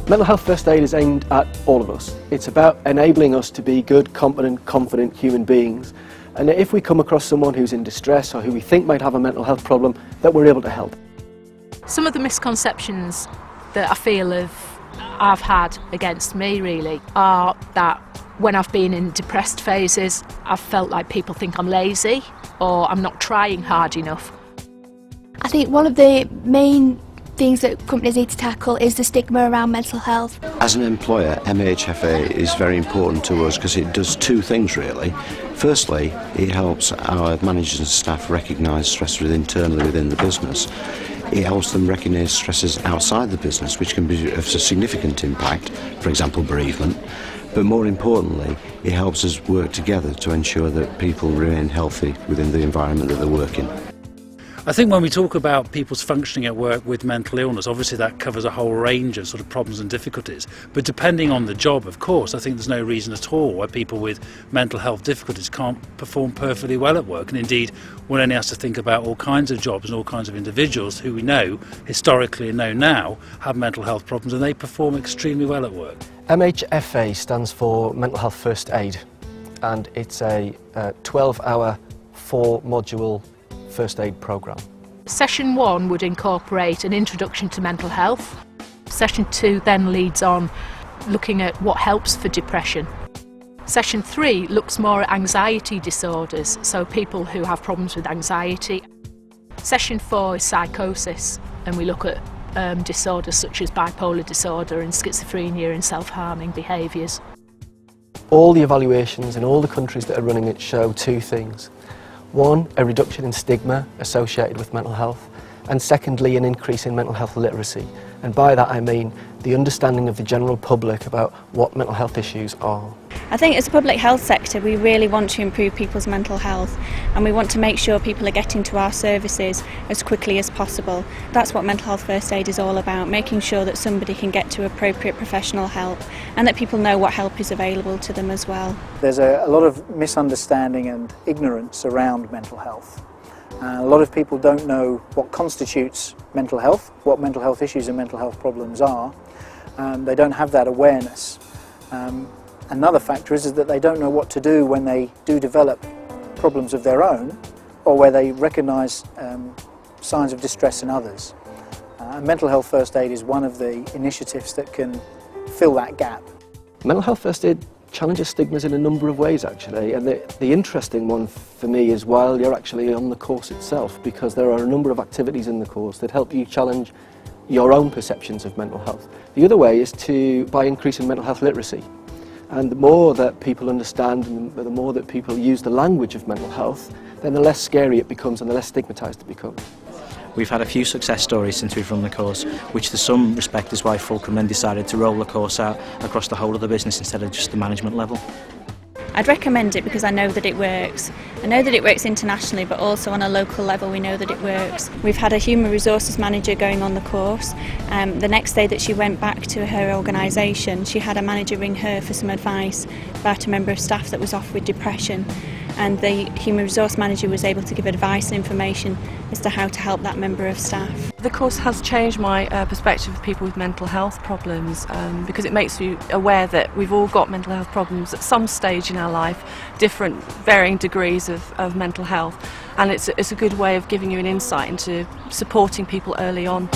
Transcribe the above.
Mental health first aid is aimed at all of us. It's about enabling us to be good, competent, confident human beings. And if we come across someone who's in distress or who we think might have a mental health problem, that we're able to help. Some of the misconceptions that I feel I've had against me really are that when I've been in depressed phases, I've felt like people think I'm lazy or I'm not trying hard enough. I think one of the main things that companies need to tackle is the stigma around mental health. As an employer, MHFA is very important to us because it does two things really. Firstly, it helps our managers and staff recognise stresses internally within the business. It helps them recognise stresses outside the business, which can be of a significant impact, for example bereavement. But more importantly, it helps us work together to ensure that people remain healthy within the environment that they work in. I think when we talk about people's functioning at work with mental illness, obviously that covers a whole range of sort of problems and difficulties. But depending on the job, of course, I think there's no reason at all why people with mental health difficulties can't perform perfectly well at work. And indeed, one only has to think about all kinds of jobs and all kinds of individuals who we know, historically and know now, have mental health problems, and they perform extremely well at work. MHFA stands for Mental Health First Aid, and it's a 12-hour, 4-module first aid programme. Session 1 would incorporate an introduction to mental health. Session 2 then leads on looking at what helps for depression. Session 3 looks more at anxiety disorders, so people who have problems with anxiety. Session 4 is psychosis, and we look at disorders such as bipolar disorder and schizophrenia and self-harming behaviours. All the evaluations in all the countries that are running it show two things. One, a reduction in stigma associated with mental health, and secondly, an increase in mental health literacy. And by that I mean the understanding of the general public about what mental health issues are. I think as a public health sector we really want to improve people's mental health, and we want to make sure people are getting to our services as quickly as possible. That's what mental health first aid is all about, making sure that somebody can get to appropriate professional help and that people know what help is available to them as well. There's a lot of misunderstanding and ignorance around mental health. A lot of people don't know what constitutes mental health, what mental health issues and mental health problems are. They don't have that awareness. Another factor is that they don't know what to do when they do develop problems of their own, or where they recognise signs of distress in others. Mental health first aid is one of the initiatives that can fill that gap. Mental health first aid challenges stigmas in a number of ways actually, and the interesting one for me is while you're actually on the course itself, because there are a number of activities in the course that help you challenge your own perceptions of mental health. The other way is by increasing mental health literacy. And the more that people understand and the more that people use the language of mental health, then the less scary it becomes and the less stigmatised it becomes. We've had a few success stories since we've run the course, which to some respect is why Fulcrum then decided to roll the course out across the whole of the business instead of just the management level. I'd recommend it because I know that it works. I know that it works internationally, but also on a local level we know that it works. We've had a human resources manager going on the course. The next day that she went back to her organisation, she had a manager ring her for some advice about a member of staff that was off with depression, and the human resource manager was able to give advice and information as to how to help that member of staff. The course has changed my perspective of people with mental health problems because it makes you aware that we've all got mental health problems at some stage in our life, different varying degrees of mental health, and it's a good way of giving you an insight into supporting people early on.